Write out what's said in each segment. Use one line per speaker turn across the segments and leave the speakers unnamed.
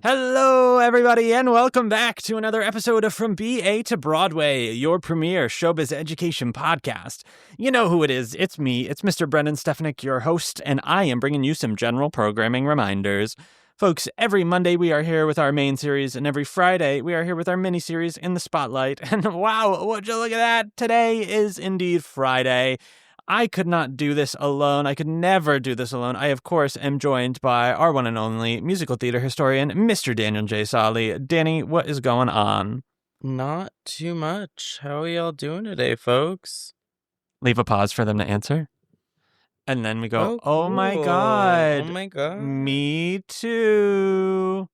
Hello, everybody, and welcome back to another episode of From BA to Broadway, your premier showbiz education podcast. You know who it is. It's me. It's Mr. Brennan, Stefanik, your host, and I am bringing you some general programming reminders. Folks, every Monday we are here with our main series, and every Friday we are here with our mini-series In the Spotlight. And wow, would you look at that? Today is indeed Friday. I could not do this alone. I could never do this alone. I, of course, am joined by our one and only musical theater historian, Mr. Daniel J. Solly. Danny, what is going on?
Not too much. How are y'all doing today, folks?
Leave a pause for them to answer. And then we go,
Oh,
oh my
cool.
God.
Oh my God.
Me too.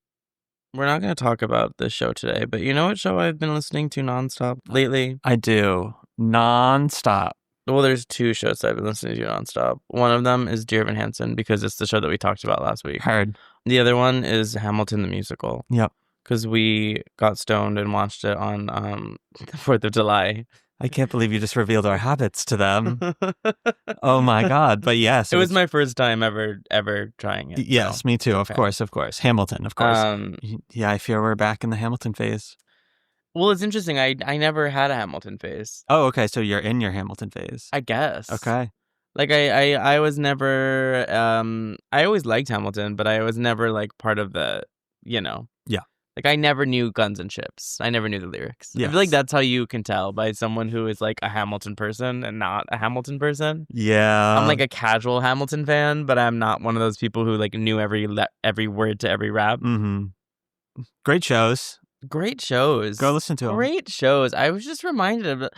We're not going to talk about this show today, but you know what show I've been listening to nonstop lately?
I do. Nonstop.
Well, there's two shows that I've been listening to nonstop. One of them is Dear Evan Hansen, because it's the show that we talked about last week.
Heard.
The other one is Hamilton the Musical.
Yep.
Because we got stoned and watched it on the 4th of July.
I can't believe you just revealed our habits to them. Oh my God. But yes.
It was my first time ever trying it.
Yes,
so.
me too.
Okay.
Of course. Hamilton, of course. Yeah, I fear we're back in the Hamilton phase.
Well, it's interesting. I never had a Hamilton phase.
Oh, okay. So you're in your Hamilton phase.
I guess.
Okay.
Like I was never I always liked Hamilton, but I was never like part of the,
Yeah.
Like I never knew Guns and Ships. I never knew the lyrics.
Yes.
I feel like that's how you can tell by someone who is like a Hamilton person and not a Hamilton person.
Yeah.
I'm like a casual Hamilton fan, but I'm not one of those people who like knew every word to every rap.
Mm-hmm. Great shows.
Great shows.
Go listen to them.
Great shows. I was just reminded of it.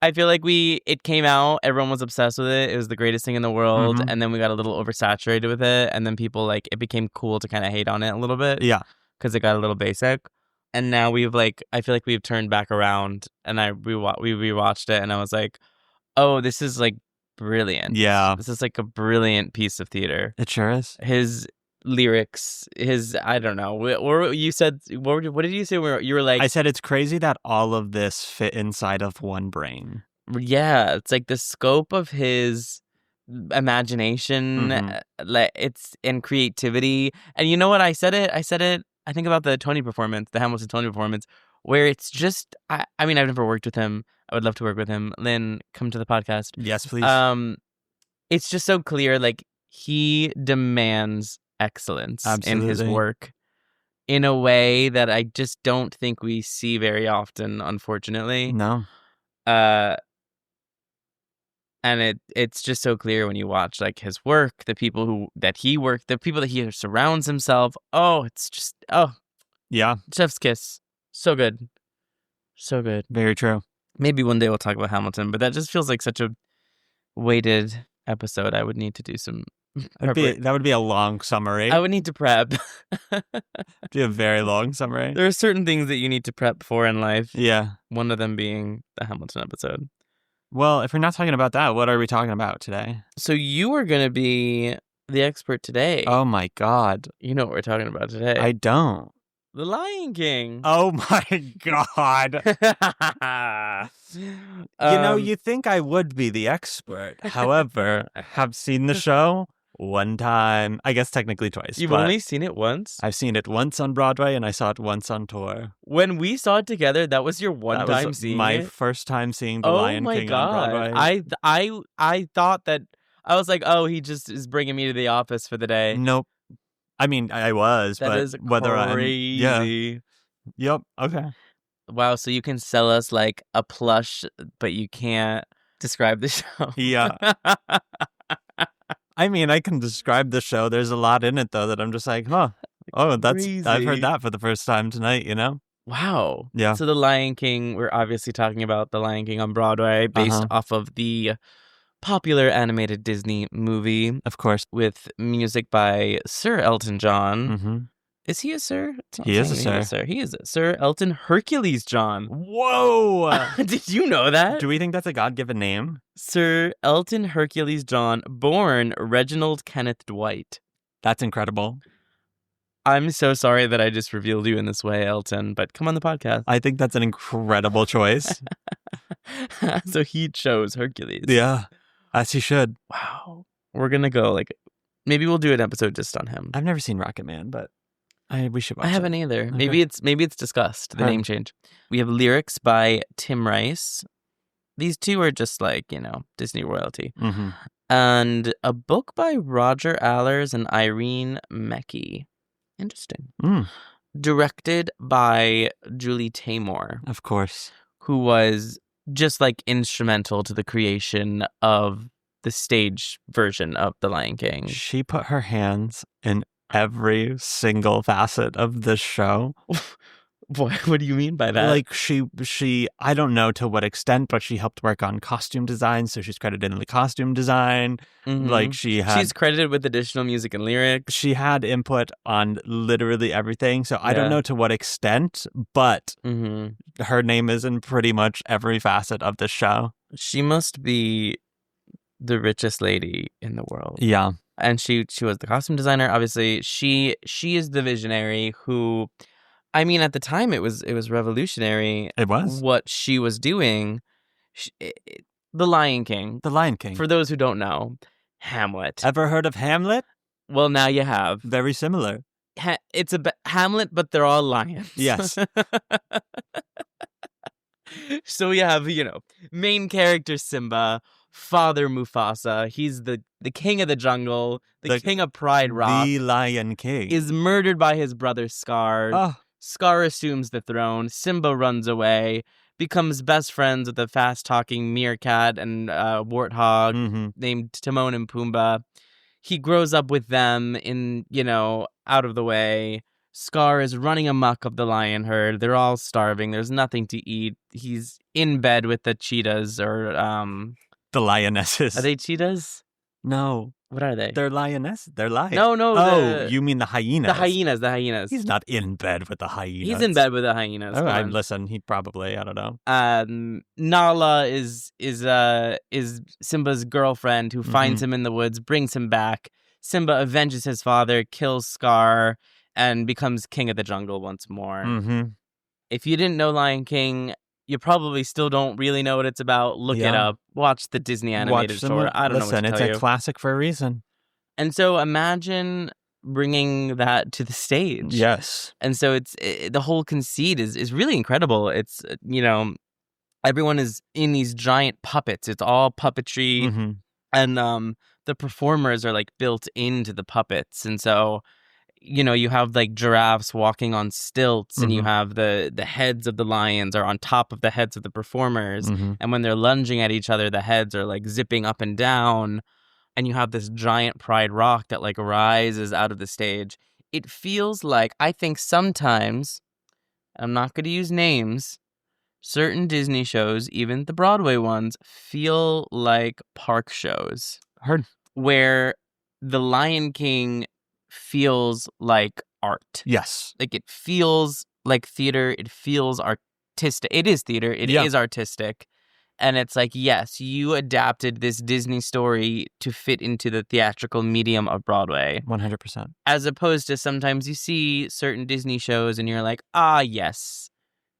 I feel like it came out, everyone was obsessed with it. It was the greatest thing in the world.
Mhm.
And then we got a little oversaturated with it. And then people like, it became cool to kind of hate on it a little bit.
Yeah.
Because it got a little basic. And now I feel like we've turned back around and we rewatched it and I was like, oh, this is like brilliant.
Yeah.
This is like a brilliant piece of theater.
It sure is.
His lyrics, I don't know. Or you said, what did you say? You were like,
I said it's crazy that all of this fit inside of one brain.
yeah, it's like the scope of his imagination, like it's in creativity. And you know what? I said it. I think about the Tony performance, the Hamilton Tony performance, where it's just. I mean, I've never worked with him. I would love to work with him. Lynn, come to the podcast.
Yes, please.
It's just so clear. Like he demands excellence in his work in a way that I just don't think we see very often, unfortunately.
No.
And it's just so clear when you watch like his work, the people that he surrounds himself. Oh, it's just
Yeah.
chef's kiss. So good. So good.
Very true.
Maybe one day we'll talk about Hamilton, but that just feels like such a weighted episode. I would need to do some
That would be a long summary.
I would need to prep.
Be a very long summary.
There are certain things that you need to prep for in life.
Yeah.
One of them being the Hamilton episode.
Well, if we're not talking about that, what are we talking about today?
So you are going to be the expert today.
Oh my God.
You know what we're talking about today.
I don't.
The Lion King.
Oh my God. You think I would be the expert. However, I have seen the show one time. I guess technically twice.
You've only seen it once?
I've seen it once on Broadway and I saw it once on tour.
When we saw it together, that was your one time seeing
my
it?
first time seeing The Lion King on Broadway.
I thought that, I was like, oh, he just is bringing me to the office for the day.
Nope. I mean, I was,
that
but
is
whether
crazy.
Yeah. Yep. Okay.
Wow, so you can sell us like a plush, but you can't describe the show.
Yeah. I mean, I can describe the show. There's a lot in it, though, that I'm just like, huh. Oh, I've heard that for the first time tonight, you know?
Wow.
Yeah.
So The Lion King, we're obviously talking about The Lion King on Broadway, based off of the popular animated Disney movie.
Of course.
With music by Sir Elton John.
Mm-hmm.
Is he a sir?
He is a sir.
He is a Sir Elton Hercules John.
Whoa!
Did you know that?
Do we think that's a God-given name?
Sir Elton Hercules John, born Reginald Kenneth Dwight.
That's incredible.
I'm so sorry that I just revealed you in this way, Elton, but come on the podcast.
I think that's an incredible choice.
So he chose Hercules.
Yeah, as he should.
Wow. We're going to go, maybe we'll do an episode just on him.
I've never seen Rocket Man, but... We should watch
I haven't
it.
either.
Okay.
Maybe it's discussed, the
Heard.
name change. We have lyrics by Tim Rice. These two are just like, Disney royalty.
Mm-hmm.
And a book by Roger Allers and Irene Mecki. Interesting. Directed by Julie Taymor.
Of course.
Who was just like instrumental to the creation of the stage version of The Lion King.
She put her hands in every single facet of this show.
What do you mean by that?
Like she I don't know to what extent, but she helped work on costume design, so she's credited in the costume design.
Mm-hmm.
Like she's
credited with additional music and lyrics.
She had input on literally everything, so I don't know to what extent, but her name is in pretty much every facet of the show.
She must be the richest lady in the world.
Yeah.
And she was the costume designer. Obviously, she is the visionary who, I mean, at the time it was revolutionary.
It was
what she was doing. The Lion King.
The Lion King.
For those who don't know, Hamlet.
Ever heard of Hamlet?
Well, now you have.
Very similar.
It's a Hamlet, but they're all lions.
Yes.
So we have, main character Simba, father Mufasa. He's the king of the jungle, the king of Pride Rock.
The Lion King.
Is murdered by his brother Scar.
Oh.
Scar assumes the throne. Simba runs away, becomes best friends with a fast-talking meerkat and warthog named Timon and Pumbaa. He grows up with them in, out of the way. Scar is running amok of the lion herd. They're all starving. There's nothing to eat. He's in bed with the cheetahs or
the lionesses.
Are they cheetahs?
No.
What are they?
They're lionesses. They're lions.
No.
Oh, you mean the hyenas?
The hyenas.
He's not in bed with the hyenas.
He's in bed with the hyenas.
Oh, listen, he probably, I don't know.
Nala is Simba's girlfriend who finds him in the woods, brings him back. Simba avenges his father, kills Scar, and becomes king of the jungle once more. If you didn't know Lion King, you probably still don't really know what it's about. Look it up. Watch the Disney animated short. I don't know what to tell
it's a classic for a reason.
And so imagine bringing that to the stage.
Yes.
And so the whole conceit is really incredible. It's, everyone is in these giant puppets. It's all puppetry. And the performers are like built into the puppets. And so, you have like giraffes walking on stilts and you have the heads of the lions are on top of the heads of the performers. And when they're lunging at each other, the heads are like zipping up and down. And you have this giant Pride Rock that like rises out of the stage. It feels like, I think sometimes, I'm not going to use names, certain Disney shows, even the Broadway ones, feel like park shows.
Heard.
Where the Lion King feels like art.
Yes.
Like it feels like theater. It feels artistic. It is theater. It is artistic. And it's like, yes, you adapted this Disney story to fit into the theatrical medium of Broadway.
100%.
As opposed to sometimes you see certain Disney shows and you're like, yes,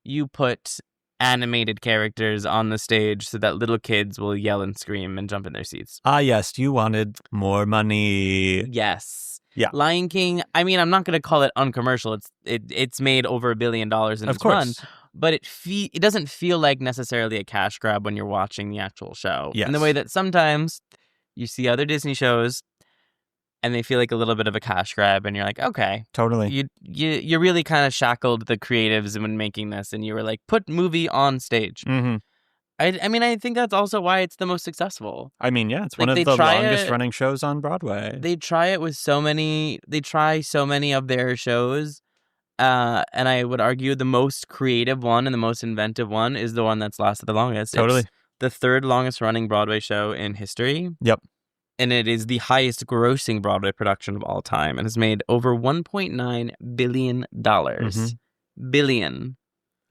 you put animated characters on the stage so that little kids will yell and scream and jump in their seats.
Yes, you wanted more money.
Yes.
Yeah.
Lion King, I mean, I'm not going to call it uncommercial. It's made over $1 billion in its run. But it doesn't feel like necessarily a cash grab when you're watching the actual show.
Yes.
In the way that sometimes you see other Disney shows and they feel like a little bit of a cash grab and you're like, okay.
Totally.
You really kind of shackled the creatives when making this and you were like, put movie on stage. I mean, I think that's also why it's the most successful.
I mean, yeah, it's one of the longest running shows on Broadway.
They try it with so many of their shows. And I would argue the most creative one and the most inventive one is the one that's lasted the longest.
Totally.
It's the third longest running Broadway show in history.
Yep.
And it is the highest grossing Broadway production of all time and has made over $1.9 billion. Billion.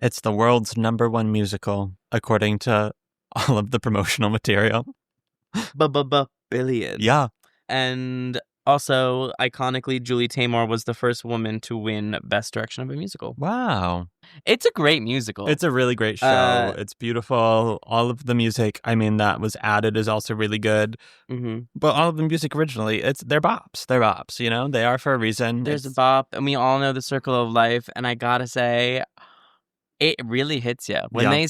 It's the world's #1 musical, according to all of the promotional material.
Billion.
Yeah.
And Also, iconically, Julie Taymor was the first woman to win Best Direction of a Musical.
Wow.
It's a great musical.
It's a really great show. It's beautiful. All of the music, I mean, that was added is also really good. But all of the music originally, they're bops. They're bops, you know? They are for a reason.
There's a bop, and we all know The Circle of Life, and I gotta say, it really hits you. When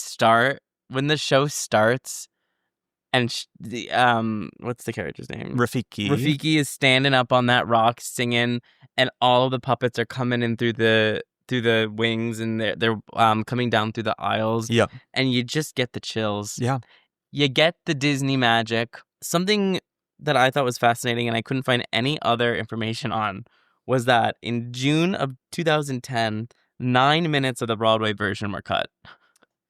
when the show starts, and what's the character's name?
Rafiki.
Rafiki is standing up on that rock singing, and all of the puppets are coming in through the wings, and they're coming down through the aisles.
Yep.
And you just get the chills.
Yeah.
You get the Disney magic. Something that I thought was fascinating, and I couldn't find any other information on, was that in June of 2010, 9 minutes of the Broadway version were cut.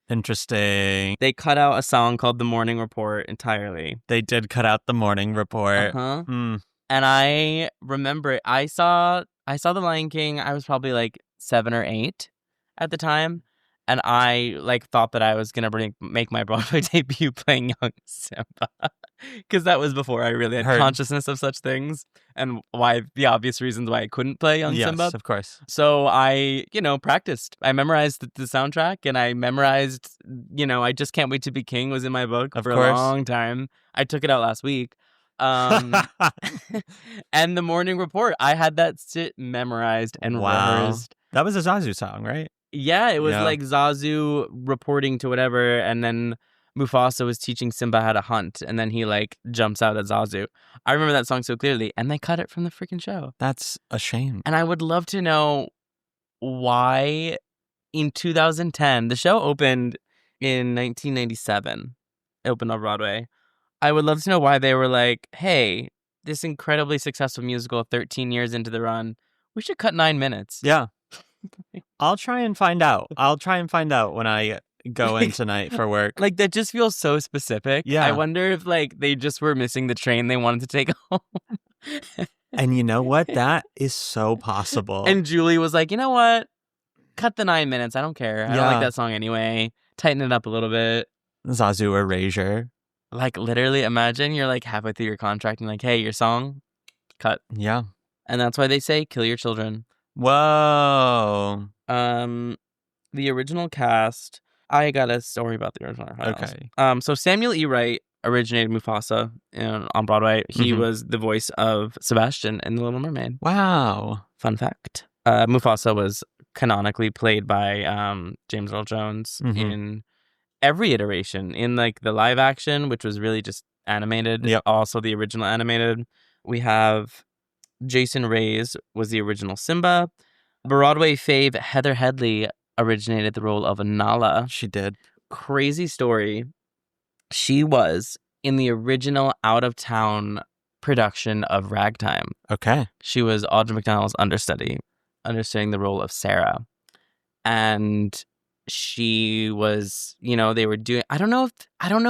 Interesting.
They cut out a song called The Morning Report entirely.
They did cut out The Morning Report.
And I remember it. I saw The Lion King. I was probably like 7 or 8 at the time. And I thought that I was going to make my Broadway debut playing young Simba. Because that was before I really had consciousness of such things. And the obvious reasons why I couldn't play young Simba.
Yes, of course.
So I, practiced. I memerized the soundtrack, and I memorized, I Just Can't Wait to Be King was in my book for a long time. I took it out last week. And The Morning Report, I had that memorized and rehearsed.
That was a Zazu song, right?
Yeah, it was like Zazu reporting to whatever, and then Mufasa was teaching Simba how to hunt, and then he jumps out at Zazu. I remember that song so clearly, and they cut it from the freaking show.
That's a shame.
And I would love to know why in 2010, the show opened in 1997. It opened on Broadway. I would love to know why they were like, hey, this incredibly successful musical 13 years into the run, we should cut 9 minutes.
Yeah. I'll try and find out. When I go in tonight for work.
That just feels so specific.
Yeah.
I wonder if they just were missing the train they wanted to take home.
And you know what? That is so possible.
And Julie was like, you know what? Cut the 9 minutes. I don't care. I don't like that song anyway. Tighten it up a little bit.
Zazu erasure.
Literally, imagine you're halfway through your contract and hey, your song, cut.
Yeah.
And that's why they say kill your children.
Whoa.
The original cast, I got a story about the original cast.
Okay.
So Samuel E. Wright originated Mufasa on Broadway. He was the voice of Sebastian in The Little Mermaid.
Wow.
Fun fact. Mufasa was canonically played by James Earl Jones in every iteration. In the live action, which was really just animated.
Yep.
Also the original animated. We have Jason Reyes was the original Simba. Broadway fave Heather Headley originated the role of Nala.
She did.
Crazy story. She was in the original out-of-town production of Ragtime.
Okay.
She was Audra McDonald's understudying the role of Sarah. And she was, they were doing, I don't know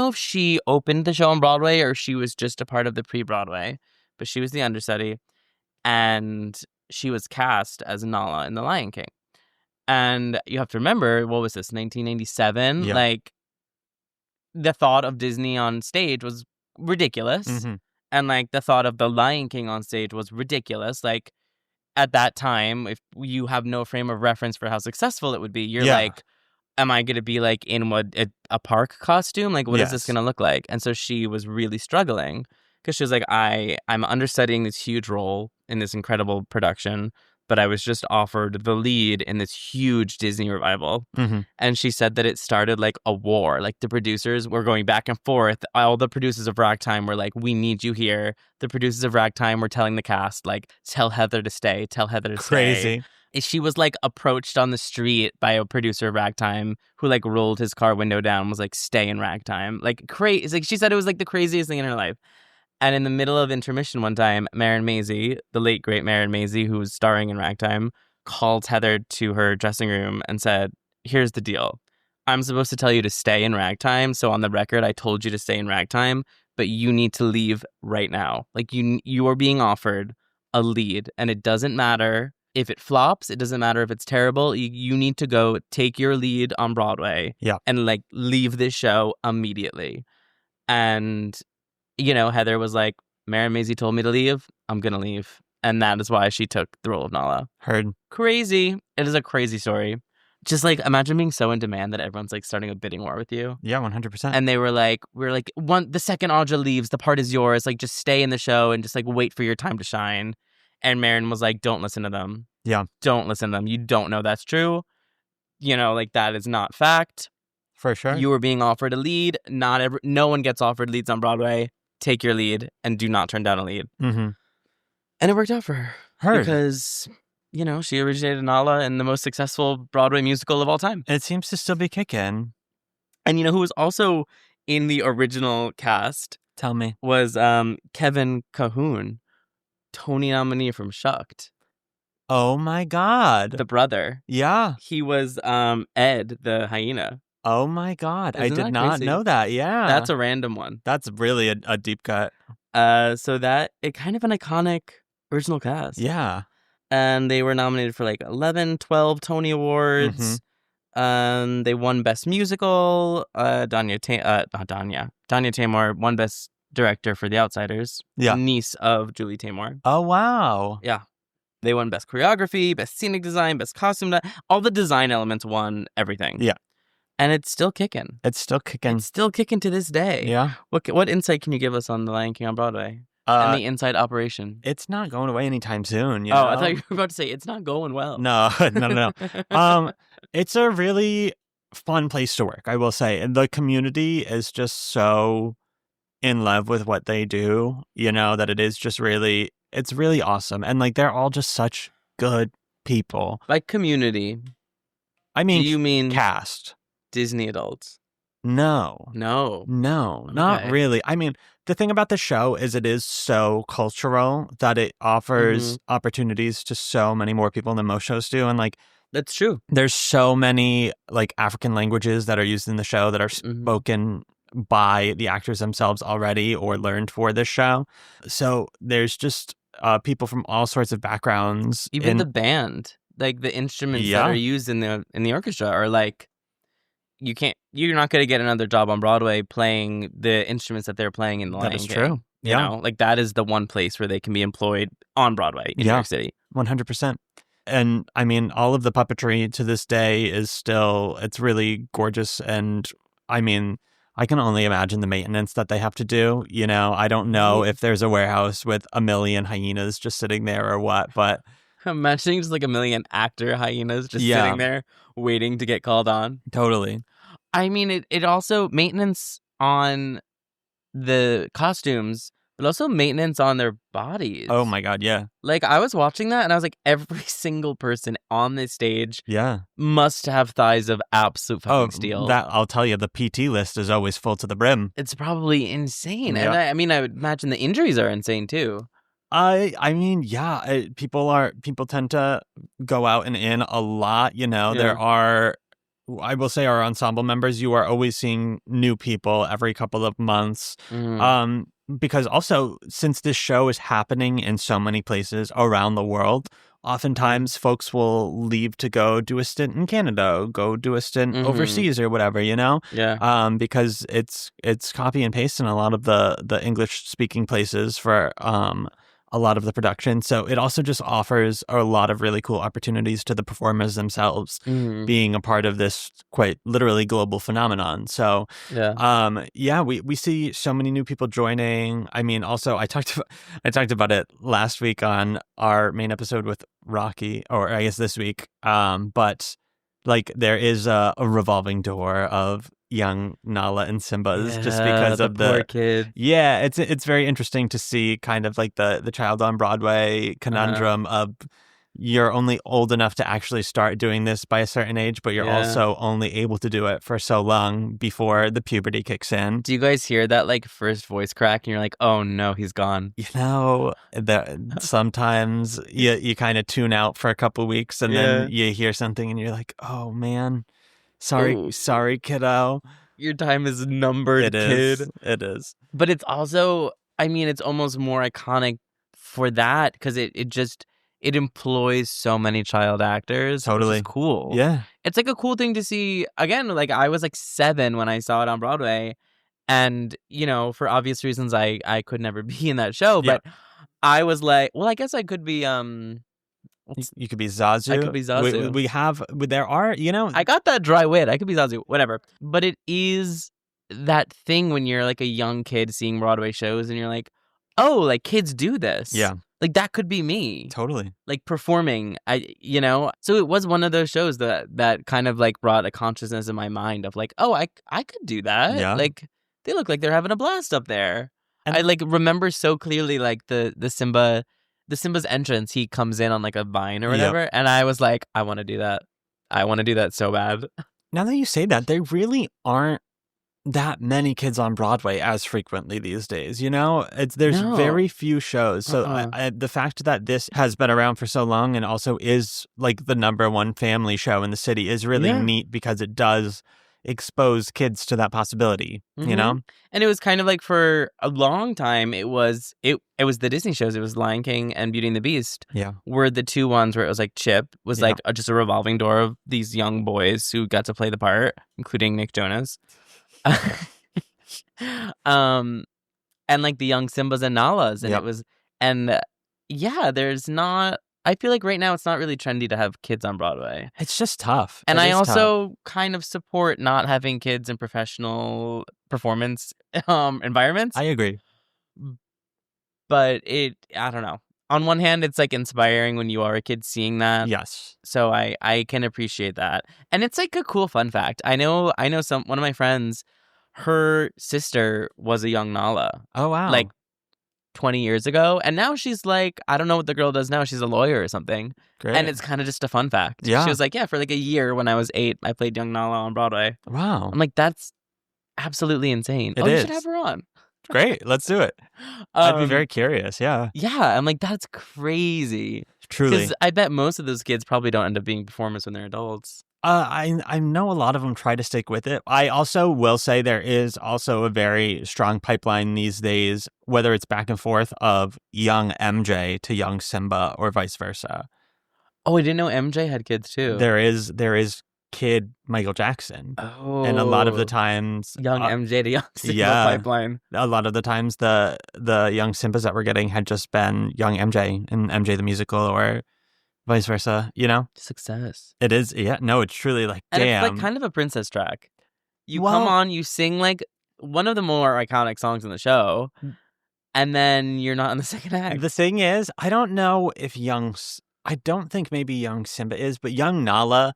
if she opened the show on Broadway or she was just a part of the pre-Broadway, but she was the understudy. And she was cast as Nala in The Lion King. And you have to remember, what was this, 1997?
Yeah.
The thought of Disney on stage was ridiculous. And the thought of The Lion King on stage was ridiculous. At that time, if you have no frame of reference for how successful it would be, you're am I going to be in a park costume? What is this going to look like? And so she was really struggling. Because she was I'm understudying this huge role in this incredible production, but I was just offered the lead in this huge Disney revival. And she said that it started a war. The producers were going back and forth. All the producers of Ragtime were we need you here. The producers of Ragtime were telling the cast, tell Heather to stay, tell Heather to stay.
Crazy.
She was approached on the street by a producer of Ragtime who rolled his car window down and was stay in Ragtime. Crazy. She said it was the craziest thing in her life. And in the middle of intermission one time, Marin Mazzie, the late great Marin Mazzie, who was starring in Ragtime, called Heather to her dressing room and said, here's the deal. I'm supposed to tell you to stay in Ragtime. So on the record, I told you to stay in Ragtime, but you need to leave right now. You are being offered a lead, and it doesn't matter if it flops. It doesn't matter if it's terrible. You need to go take your lead on Broadway and leave this show immediately. And Heather was Marin Mazzie told me to leave. I'm gonna leave. And that is why she took the role of Nala.
Heard.
Crazy. It is a crazy story. Just like imagine being so in demand that everyone's like starting a bidding war with you.
Yeah, 100%.
And they were like, the second Audra leaves, the part is yours. Like, just stay in the show and just like wait for your time to shine. And Marin was like, don't listen to them.
Yeah.
Don't listen to them. You don't know that's true. You know, like that is not fact.
For sure.
You were being offered a lead. No one gets offered leads on Broadway. Take your lead and do not turn down a lead.
Mm-hmm.
And it worked out for her.
Heard.
Because, you know, she originated Nala in the most successful Broadway musical of all time.
It seems to still be kicking.
And you know who was also in the original cast?
Tell me.
Was Kevin Cahoon, Tony nominee from Shucked.
Oh my God.
The brother.
Yeah.
He was Ed, the hyena.
Oh my God.
Isn't
I did
that
not
crazy?
know that. Yeah.
That's a random one.
That's really a deep cut.
So that it kind of an iconic original cast.
Yeah.
And they were nominated for like 11, 12 Tony Awards. They won Best Musical. Danya Tamor won Best Director for The Outsiders.
Yeah.
Niece of Julie Taymor.
Oh, wow.
Yeah. They won Best Choreography, Best Scenic Design, Best Costume. All the design elements won everything.
Yeah.
And it's still kicking.
It's still kicking.
It's still kicking to this day.
Yeah.
What insight can you give us on The Lion King on Broadway? And the inside operation?
It's not going away anytime soon. You
know?
know?
I thought you were about to say it's not going well.
No. It's a really fun place to work, I will say. And the community is just so in love with what they do, you know, that it is just really, it's really awesome. And like, they're all just such good people.
By community,
I mean,
do you mean
cast?
Disney adults?
No, not really. I mean, the thing about the show is it is so cultural that it offers opportunities to so many more people than most shows do. And like,
that's true.
There's so many like African languages that are used in the show that are spoken by the actors themselves already or learned for this show. So there's just people from all sorts of backgrounds.
Even the band, like the instruments that are used in the orchestra are like, you're not going to get another job on Broadway playing the instruments that they're playing in the Lion King.
That is true.
You know, like that is the one place where they can be employed on Broadway in New York City.
100%. And I mean, all of the puppetry to this day is still, it's really gorgeous. And I mean, I can only imagine the maintenance that they have to do. You know, I don't know if there's a warehouse with a million hyenas just sitting there or what, but
imagining just like a million actor hyenas just sitting there waiting to get called on.
Totally.
I mean, it also maintenance on the costumes, but also maintenance on their bodies.
Oh my God, yeah.
Like I was watching that and I was like, every single person on this stage must have thighs of absolute fucking steel.
That I'll tell you, the PT list is always full to the brim.
It's probably insane. And I mean, I would imagine the injuries are insane too.
I mean, people tend to go out and in a lot, you know. There are, I will say, our ensemble members, you are always seeing new people every couple of months. Because also, since this show is happening in so many places around the world, oftentimes folks will leave to go do a stint in Canada, go do a stint overseas or whatever, you know?
Yeah.
Because it's copy and paste in a lot of the English speaking places for a lot of the production. So it also just offers a lot of really cool opportunities to the performers themselves being a part of this quite literally global phenomenon. So we see so many new people joining. I mean, also I talked about it last week on our main episode with Rocky, or I guess this week. But like there is a revolving door of young Nala and Simba's just because of the
poor kid.
Yeah, it's very interesting to see kind of like the child on Broadway conundrum of you're only old enough to actually start doing this by a certain age, but you're also only able to do it for so long before the puberty kicks in.
Do you guys hear that like first voice crack and you're like, oh no, he's gone?
You know, that sometimes you kind of tune out for a couple weeks and then you hear something and you're like, oh man, sorry kiddo.
Your time is numbered, kid.
It is.
But it's also, I mean, it's almost more iconic for that because it employs so many child actors.
Totally.
Which is cool.
Yeah.
It's like a cool thing to see. Again, like I was like 7 when I saw it on Broadway. And, you know, for obvious reasons, I could never be in that show. But I was like, well, I guess I could be
You could be Zazu.
I could be Zazu.
There are,
I got that dry wit. I could be Zazu, whatever. But it is that thing when you're like a young kid seeing Broadway shows and you're like, oh, like kids do this.
Yeah.
Like that could be me.
Totally.
Like performing, So it was one of those shows that kind of like brought a consciousness in my mind of like, oh, I could do that.
Yeah.
Like they look like they're having a blast up there.
And
I like remember so clearly like the Simba's entrance. He comes in on like a vine or whatever, and I was like, I want to do that. I want to do that so bad.
Now that you say that, there really aren't that many kids on Broadway as frequently these days. There's
No.
very few shows. So the fact that this has been around for so long and also is like the number one family show in the city is really neat because it does expose kids to that possibility.
And it was kind of like for a long time it was the Disney shows. It was Lion King and Beauty and the Beast were the two ones where it was like Chip was like just a revolving door of these young boys who got to play the part, including Nick Jonas. And like the young Simbas and Nalas, and it was, and there's not. I feel like right now it's not really trendy to have kids on Broadway.
It's just tough.
And I also kind of support not having kids in professional performance environments.
I agree.
But I don't know. On one hand, it's like inspiring when you are a kid seeing that.
Yes.
So I can appreciate that. And it's like a cool fun fact. I know one of my friends, her sister was a young Nala.
Oh, wow.
Like 20 years ago. And now she's like, I don't know what the girl does now. She's a lawyer or something.
Great.
And it's kind of just a fun fact.
Yeah.
She was like, for like a year when I was 8, I played young Nala on Broadway.
Wow.
I'm like, that's absolutely insane.
It
You
is.
should have her on.
Great. Let's do it. I'd be very curious. Yeah.
Yeah. I'm like, that's crazy.
Truly.
Because I bet most of those kids probably don't end up being performers when they're adults.
I know a lot of them try to stick with it. I also will say there is also a very strong pipeline these days, whether it's back and forth of young MJ to young Simba or vice versa.
Oh, I didn't know MJ had kids too.
There is kid Michael Jackson.
Oh.
And a lot of the times
young MJ to young Simba pipeline.
A lot of the times the young Simbas that we're getting had just been young MJ and MJ the musical or vice versa,
Success.
It is, no, it's truly like,
and
damn.
it's like kind of a princess track. You come on, you sing like one of the more iconic songs in the show, and then you're not in the second act.
The thing is, I don't know if I don't think maybe young Simba is, but young Nala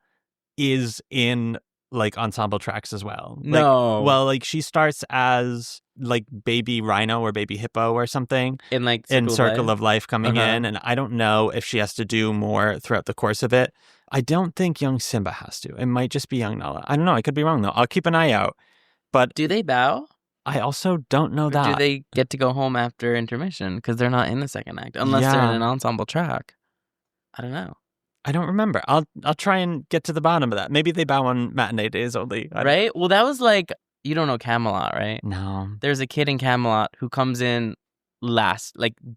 is in like ensemble tracks as well.
No.
Well, like she starts as like baby rhino or baby hippo or something
in
Circle of Life coming in, and I don't know if she has to do more throughout the course of it. I don't think young Simba has to. It might just be young Nala. I don't know. I could be wrong though. I'll keep an eye out. But
do they bow?
I also don't know that.
Do they get to go home after intermission because they're not in the second act unless they're in an ensemble track? I don't know.
I don't remember. I'll try and get to the bottom of that. Maybe they bow on matinee days only.
Right? Well, that was like, you don't know Camelot, right?
No.
There's a kid in Camelot who comes in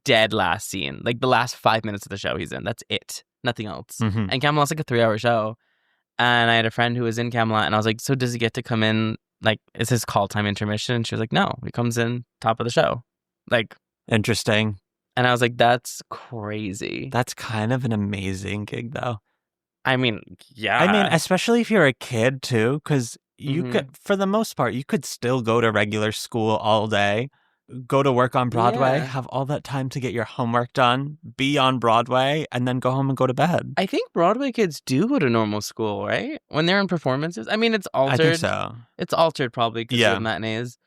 dead last scene. Like the last 5 minutes of the show he's in. That's it. Nothing else.
Mm-hmm.
And Camelot's like a 3-hour show. And I had a friend who was in Camelot and I was like, so does he get to come in? Like, is his call time intermission? And she was like, no, he comes in top of the show. Like,
interesting.
And I was like, that's crazy.
That's kind of an amazing gig, though.
I mean, yeah.
I mean, especially if you're a kid, too, because you could, for the most part, you could still go to regular school all day, go to work on Broadway, have all that time to get your homework done, be on Broadway, and then go home and go to bed.
I think Broadway kids do go to normal school, right? When they're in performances. I mean, it's altered.
I think so.
It's altered probably because of matinees.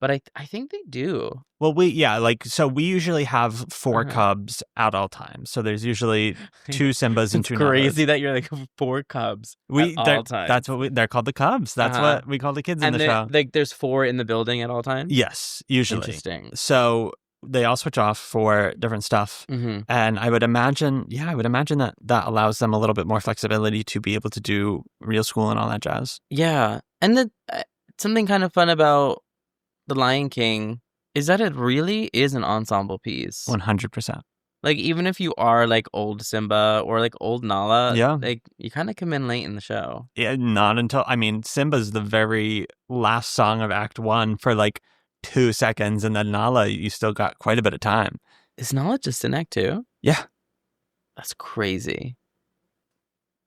But I think they do.
Well, we usually have 4 cubs at all times. So there's usually 2 Simbas and 2 Nalas.
Crazy that you're like 4 cubs at all times.
That's what they're called, the cubs. That's what we call the kids in the show.
Like there's 4 in the building at all times?
Yes, usually.
Interesting.
So they all switch off for different stuff. Mm-hmm. And I would imagine that allows them a little bit more flexibility to be able to do real school and all that jazz.
Yeah. And something kind of fun about The Lion King is that it really is an ensemble piece.
100%.
Like, even if you are, like, old Simba or, like, old Nala, like, you kind of come in late in the show.
Yeah, not until, Simba's the very last song of Act 1 for, like, 2 seconds, and then Nala, you still got quite a bit of time.
Is Knowledge a Cynic too?
Yeah.
That's crazy.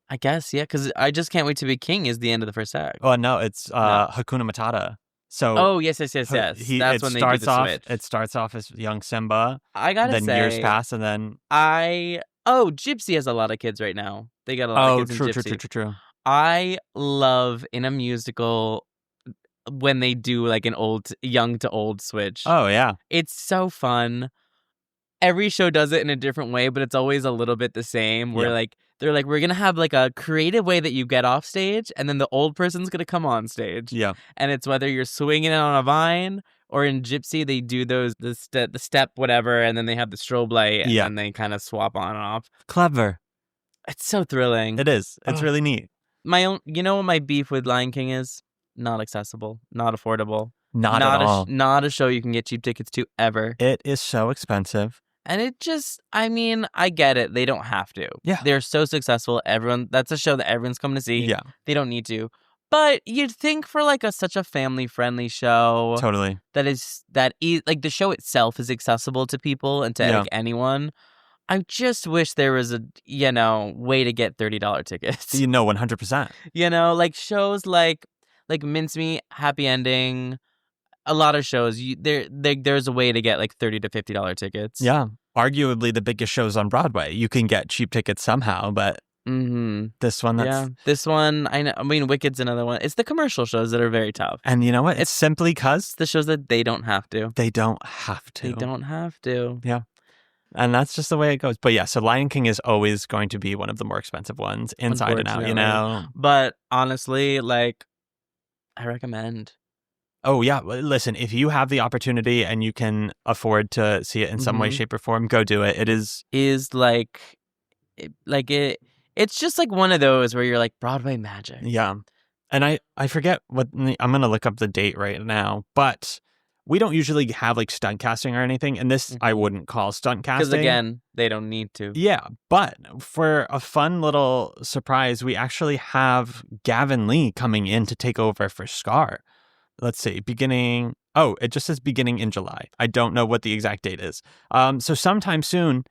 I guess, yeah, because I Just Can't Wait to Be King is the end of the first act.
Oh, no, it's Hakuna Matata. So
Oh, yes. That's when they do the switch.
It starts off as young Simba.
I gotta
then
say,
years pass, and then
Gypsy has a lot of kids right now. They got a lot of kids in Gypsy.
True.
I love in a musical when they do like an young to old switch.
Oh yeah,
it's so fun. Every show does it in a different way, but it's always a little bit the same. Where they're like, we're gonna have like a creative way that you get off stage, and then the old person's gonna come on stage.
Yeah,
and it's whether you're swinging it on a vine or in Gypsy, they do the step whatever, and then they have the strobe light, and then they kind of swap on and off.
Clever.
It's so thrilling.
It is. It's really neat.
You know what my beef with Lion King is? Not accessible, not affordable,
not at all.
Not a show you can get cheap tickets to ever.
It is so expensive.
And it just, I mean, I get it. They don't have to.
Yeah.
They're so successful. That's a show that everyone's coming to see.
Yeah.
They don't need to. But you'd think for like such a family-friendly show.
Totally.
Like the show itself is accessible to people and to like anyone. I just wish there was a, way to get $30 tickets.
100%.
Like shows like Mincemeat, Happy Ending, a lot of shows, there's a way to get like $30 to $50 tickets.
Yeah. Arguably the biggest shows on Broadway. You can get cheap tickets somehow, but this one,
this one, I know. I mean, Wicked's another one. It's the commercial shows that are very tough.
And you know what? It's simply because
the shows that they don't have to.
They don't have to.
They don't have to.
Yeah. And that's just the way it goes. But yeah, so Lion King is always going to be one of the more expensive ones, inside and out,
But honestly, like, I recommend.
Oh, yeah. Listen, if you have the opportunity and you can afford to see it in some way, shape, or form, go do it. It is
it's just like one of those where you're like, Broadway magic.
Yeah. And I forget I'm going to look up the date right now, but we don't usually have like stunt casting or anything. And this I wouldn't call stunt casting.
Because again, they don't need to.
Yeah. But for a fun little surprise, we actually have Gavin Lee coming in to take over for Scar. Let's see, it just says beginning in July. I don't know what the exact date is. So sometime soon,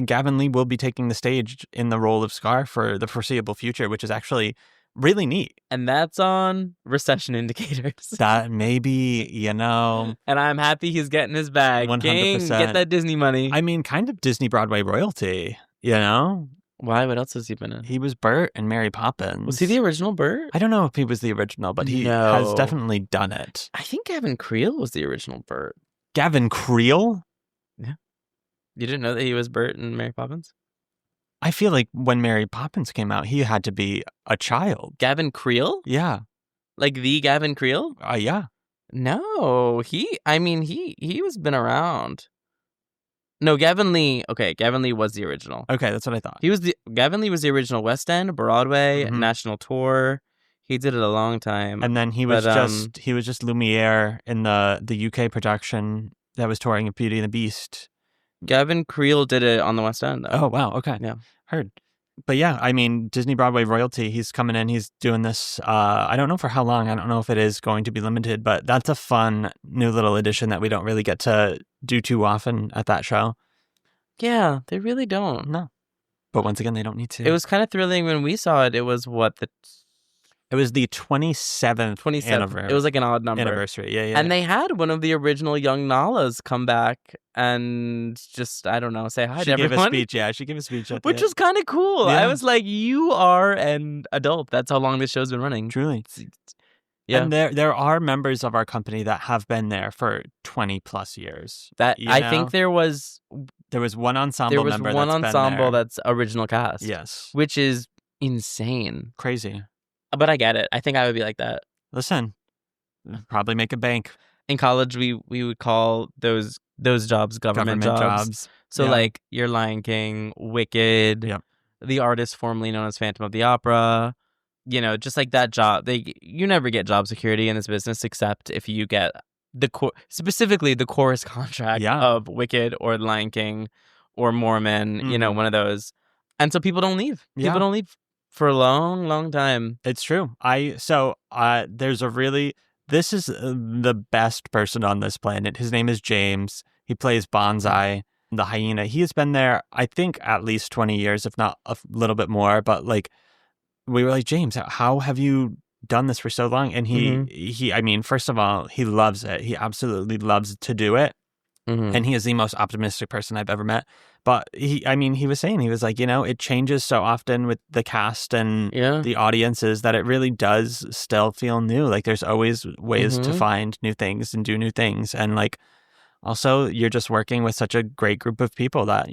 Gavin Lee will be taking the stage in the role of Scar for the foreseeable future, which is actually really neat.
And that's on Recession Indicators.
That maybe, And
I'm happy he's getting his bag.
100%.
King, get that Disney money.
I mean, kind of Disney Broadway royalty,
Why? What else has he been in?
He was Bert in Mary Poppins.
Was he the original Bert?
I don't know if he was the original, but he has definitely done it.
I think Gavin Creel was the original Bert.
Gavin Creel?
Yeah. You didn't know that he was Bert in Mary Poppins?
I feel like when Mary Poppins came out, he had to be a child.
Gavin Creel?
Yeah.
Like the Gavin Creel?
Yeah.
No, he was been around. No, Gavin Lee. Okay, Gavin Lee was the original.
Okay, that's what I thought.
Gavin Lee was the original West End, Broadway, national tour. He did it a long time.
And then he was just Lumiere in the UK production that was touring of Beauty and the Beast.
Gavin Creel did it on the West End, though.
Oh, wow. Okay.
Yeah.
Heard. But yeah, I mean, Disney Broadway royalty, he's coming in, he's doing this, I don't know for how long, I don't know if it is going to be limited, but that's a fun new little addition that we don't really get to do too often at that show.
Yeah, they really don't.
No. But once again, they don't need to.
It was kind of thrilling when we saw it. It was
It was the 27th anniversary.
It was like an odd number.
Anniversary, yeah.
And they had one of the original young Nalas come back and just, I don't know, say hi to everyone.
She gave a speech, yeah. She gave a speech.
Which was kind of cool. Yeah. I was like, you are an adult. That's how long this show's been running.
Truly.
Yeah.
And there are members of our company that have been there for 20 plus years.
I think there was
one ensemble member
that's original cast.
Yes.
Which is insane.
Crazy.
But I get it. I think I would be like that.
Listen, probably make a bank.
In college, we would call those jobs government jobs. So like your Lion King, Wicked, the artist formerly known as Phantom of the Opera, just like that job. You never get job security in this business except if you get specifically the chorus contract of Wicked or Lion King or Mormon, one of those. And so people don't leave. People don't leave for a long, long time.
It's true. This is the best person on this planet. His name is James. He plays Bonsai. the hyena. He has been there, I think, at least 20 years, if not a little bit more. But like, we were like, James, how have you done this for so long? And he, I mean, first of all, he loves it. He absolutely loves to do it. And he is the most optimistic person I've ever met. But he was saying, he was like, it changes so often with the cast and the audiences that it really does still feel new. Like there's always ways to find new things and do new things. And like, also, you're just working with such a great group of people that,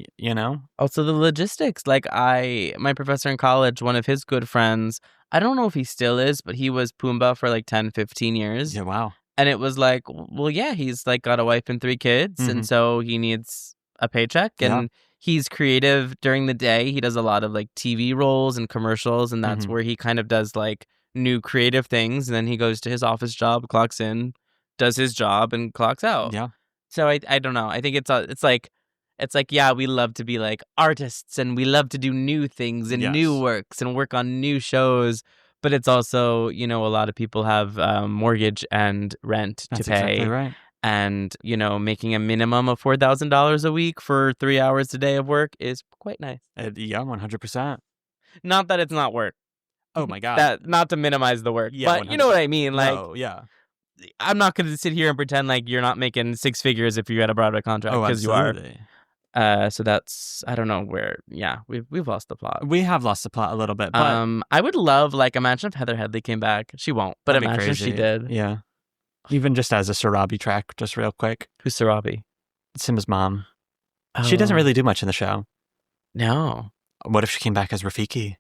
Also the logistics. Like my professor in college, one of his good friends, I don't know if he still is, but he was Pumbaa for like 10, 15 years.
Yeah, wow.
And it was like, well, yeah, he's like got a wife and 3 kids. And so he needs a paycheck. And he's creative during the day. He does a lot of like TV roles and commercials. And that's where he kind of does like new creative things. And then he goes to his office job, clocks in, does his job and clocks out.
Yeah.
So I don't know. I think it's like, yeah, we love to be like artists and we love to do new things and new works and work on new shows. But it's also, a lot of people have mortgage and rent to pay.
That's exactly right.
And, making a minimum of $4,000 a week for 3 hours a day of work is quite nice.
Yeah, 100%.
Not that it's not work.
Oh, my God.
Not to minimize the work.
Yeah,
but 100%. You know what I mean? Like,
yeah.
I'm not going to sit here and pretend like you're not making 6 figures if you're at a Broadway contract. Because you are. So that's, I don't know where, we've lost the plot.
We have lost the plot a little bit, but...
I would love, like, imagine if Heather Headley came back. She won't, but imagine if she did.
Yeah. Even just as a Sarabi track, just real quick.
Who's Sarabi?
Simba's mom.
Oh.
She doesn't really do much in the show.
No.
What if she came back as Rafiki?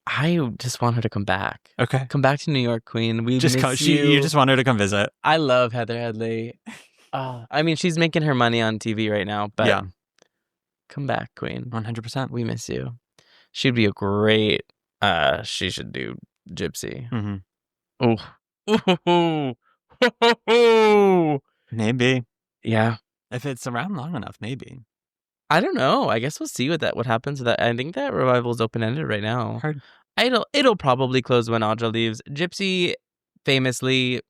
I just want her to come back.
Okay.
Come back to New York, Queen. We
just
miss you.
You just want her to come visit.
I love Heather Headley. I mean, she's making her money on TV right now, but come back, Queen.
100%.
We miss you. She'd be a great, she should do Gypsy. Oh.
Maybe.
Yeah.
If it's around long enough, maybe.
I don't know. I guess we'll see what happens with that. I think that revival is open-ended right now.
Heard.
It'll probably close when Audra leaves. Gypsy famously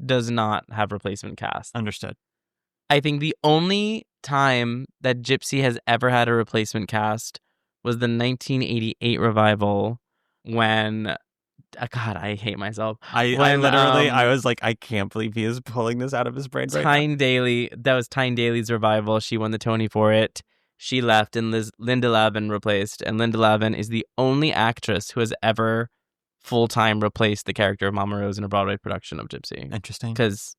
does not have replacement cast.
Understood.
I think the only time that Gypsy has ever had a replacement cast was the 1988 revival when... God, I hate myself.
I was like, I can't believe he is pulling this out of his brain right now.
Tyne Daly, that was Tyne Daly's revival. She won the Tony for it. She left and Linda Lavin replaced. And Linda Lavin is the only actress who has ever full-time replaced the character of Mama Rose in a Broadway production of Gypsy.
Interesting.
Because,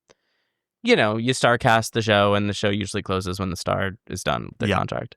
you star cast the show and the show usually closes when the star is done with their contract.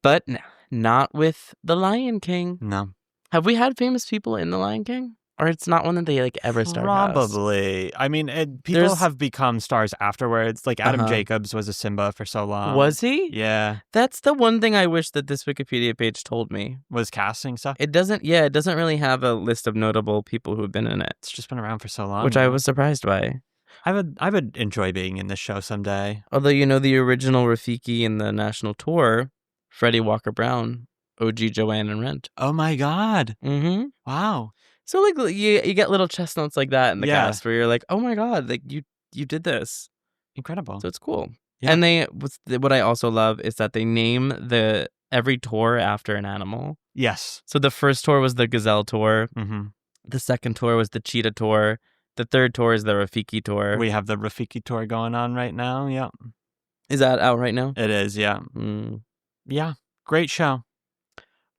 But not with The Lion King.
No.
Have we had famous people in The Lion King? Or it's not one that they ever started?
Probably. I mean, people have become stars afterwards. Like Adam Jacobs was a Simba for so long.
Was he?
Yeah.
That's the one thing I wish that this Wikipedia page told me.
Was casting stuff?
It doesn't really have a list of notable people who have been in it.
It's just been around for so long.
Which I was surprised by.
I would enjoy being in this show someday.
Although, the original Rafiki in the national tour, Freddie Walker Brown, OG Joanne and Rent.
Oh my God.
Mm-hmm.
Wow.
So like you get little chestnuts like that in the cast where you're like, oh my God, like you did this.
Incredible.
So it's cool.
Yeah.
And what I also love is that they name every tour after an animal.
Yes.
So the first tour was the Gazelle tour.
Mm-hmm.
The second tour was the Cheetah tour. The third tour is the Rafiki tour.
We have the Rafiki tour going on right now. Yeah.
Is that out right now?
It is. Yeah. Yeah. Great show.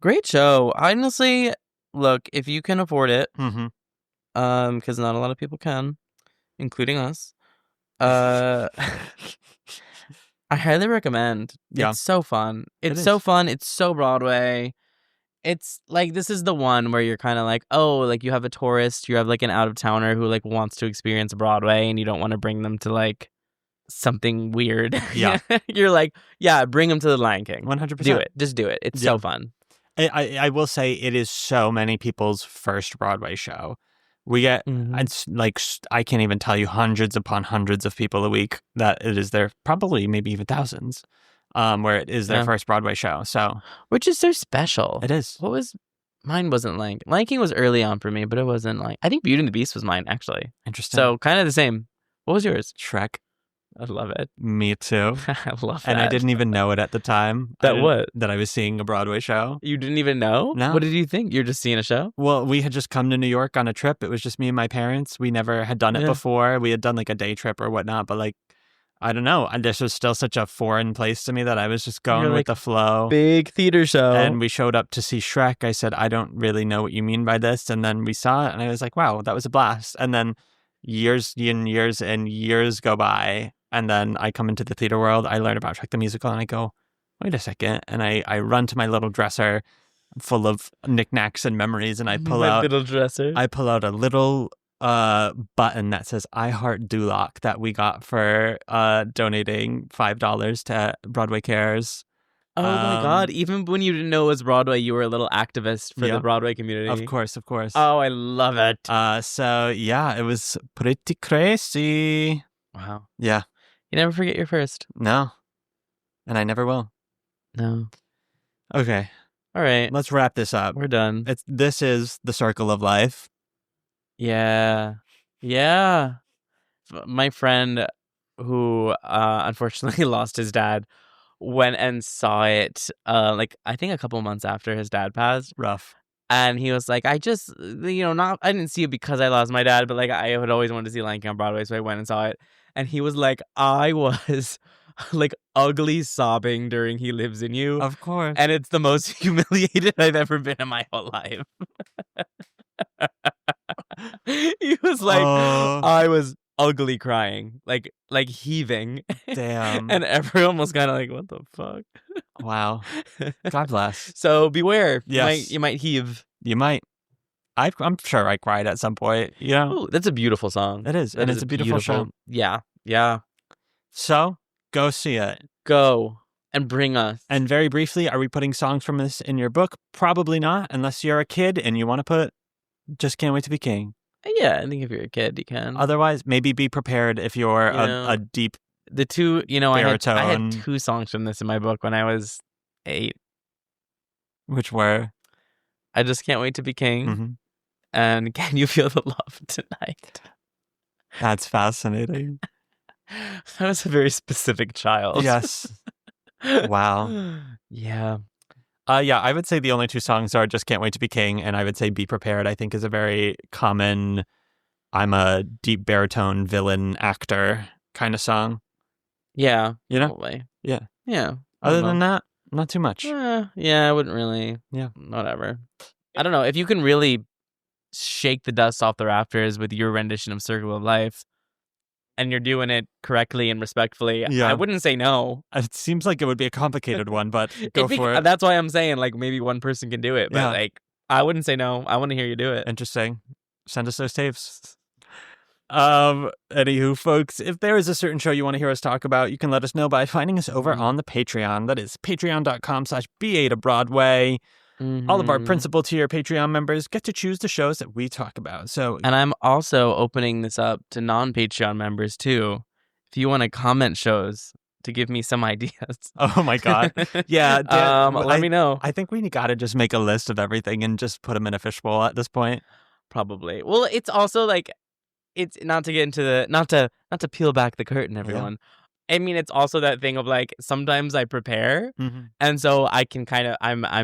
Great show. Honestly, look, if you can afford it,
because
not a lot of people can, including us, I highly recommend.
Yeah.
It's so fun. It's
It
so
is.
fun. It's so Broadway. It's like, this is the one where you're kind of like, oh, like you have a tourist, you have like an out-of-towner who like wants to experience Broadway and you don't want to bring them to like something weird.
Yeah.
You're like, yeah, bring them to the Lion King.
100%.
Do it. Just do it. It's so fun.
I will say it is so many people's first Broadway show. We get, it's like, I can't even tell you, hundreds upon hundreds of people a week that it is their, probably maybe even thousands, where it is their first Broadway show. So,
which is so special.
It is.
Mine wasn't Lion King was early on for me, but it wasn't like, I think Beauty and the Beast was mine, actually.
Interesting.
So kind of the same. What was yours?
Shrek.
I love it.
Me too.
I love that.
And I didn't even know it at the time.
What?
That I was seeing a Broadway show.
You didn't even know?
No.
What did you think? You're just seeing a show?
Well, we had just come to New York on a trip. It was just me and my parents. We never had done it before. We had done like a day trip or whatnot, but like, I don't know. This was still such a foreign place to me that I was just going with the flow.
Big theater show.
And we showed up to see Shrek. I said, I don't really know what you mean by this. And then we saw it and I was like, wow, that was a blast. And then years and years and years go by. And then I come into the theater world. I learn about Shrek the Musical and I go, wait a second. And I run to my little dresser full of knickknacks and memories. And I pull out a little button that says I Heart Duloc that we got for donating $5 to Broadway Cares.
Oh my God. Even when you didn't know it was Broadway, you were a little activist for the Broadway community.
Of course.
Oh, I love it.
So yeah, it was pretty crazy.
Wow.
Yeah.
You never forget your first.
No. And I never will.
No.
Okay.
All right.
Let's wrap this up.
We're done.
This is the circle of life.
Yeah. My friend who unfortunately lost his dad went and saw it I think a couple months after his dad passed.
Rough.
And he was like, I just, I didn't see it because I lost my dad, but like I had always wanted to see Lion King on Broadway, so I went and saw it. And he was like, I was like ugly sobbing during He Lives in You.
Of course.
And it's the most humiliated I've ever been in my whole life. He was like, I was ugly crying, like heaving.
Damn.
And everyone was kind of like, what the fuck?
Wow. God bless.
So beware.
Yes.
You might heave.
You might. I'm sure I cried at some point.
Ooh, that's a beautiful song.
It is. And it's a beautiful show.
Yeah.
So go see it.
Go and bring us.
And very briefly, are we putting songs from this in your book? Probably not, unless you're a kid and you want to put Just Can't Wait to Be King.
Yeah, I think if you're a kid, you can.
Otherwise, maybe be prepared if you're a deep
the two,
baritone.
I had 2 songs from this in my book when I was 8.
Which were?
I Just Can't Wait to Be King and Can You Feel the Love Tonight?
That's fascinating.
I was a very specific child.
Yes. Wow.
Yeah.
Yeah, I would say the only 2 songs are Just Can't Wait to Be King, and I would say Be Prepared, I think is a very common, I'm a deep baritone villain actor kind of song.
Yeah.
Probably. Yeah.
Yeah.
Other than that, not too much.
Yeah, I wouldn't really.
Yeah.
Whatever. I don't know. If you can really shake the dust off the rafters with your rendition of Circle of Life, and you're doing it correctly and respectfully, I wouldn't say no.
It seems like it would be a complicated one, but go for it.
That's why I'm saying, maybe one person can do it. But, I wouldn't say no. I want to hear you do it.
Interesting. Send us those tapes. Anywho, folks, if there is a certain show you want to hear us talk about, you can let us know by finding us over on the Patreon. That is patreon.com/BA to Broadway. All of our principal tier Patreon members get to choose the shows that we talk about. And
I'm also opening this up to non-Patreon members too. If you want to comment shows to give me some ideas.
Oh my God. Yeah.
Let me know.
I think we got to just make a list of everything and just put them in a fishbowl at this point.
Probably. Well, it's also it's not to get into not to peel back the curtain, everyone. Yeah. I mean, it's also that thing of sometimes I prepare, and so I can kind of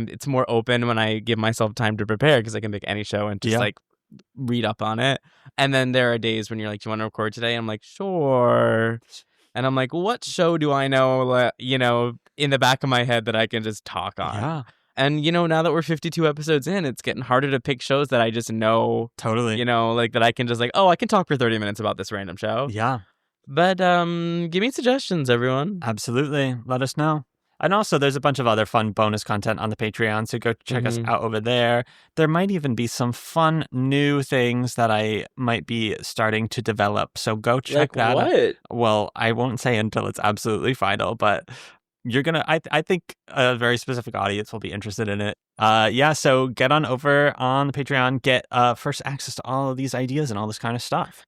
it's more open when I give myself time to prepare because I can pick any show and just read up on it. And then there are days when you're like, "Do you want to record today?" I'm like, "Sure." And I'm like, "What show do I know? In the back of my head that I can just talk on."
Yeah.
And now that we're 52 episodes in, it's getting harder to pick shows that I just know.
Totally.
That I can just I can talk for 30 minutes about this random show.
Yeah.
But give me suggestions, everyone.
Absolutely. Let us know. And also, there's a bunch of other fun bonus content on the Patreon, so go check us out over there. There might even be some fun new things that I might be starting to develop, so go check that out. Well, I won't say until it's absolutely final, but you're gonna. I think a very specific audience will be interested in it. So get on over on the Patreon, get first access to all of these ideas and all this kind of stuff.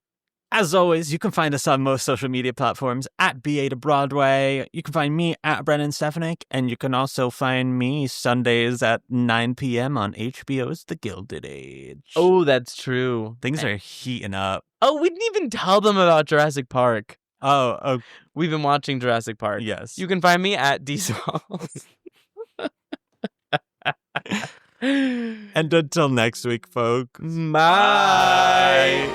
As always, you can find us on most social media platforms at BA to Broadway. You can find me at Brennan Stefanik, and you can also find me Sundays at 9 p.m. on HBO's The Gilded Age.
Oh, that's true.
Things are heating up.
Oh, we didn't even tell them about Jurassic Park.
Oh,
We've been watching Jurassic Park.
yes.
You can find me at DSmalls.
And until next week, folks.
Bye.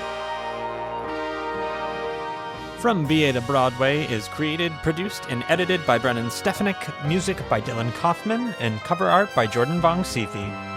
From BA to Broadway is created, produced, and edited by Brennan Stefanik, music by Dylan Kaufman, and cover art by Jordan Vongsithi.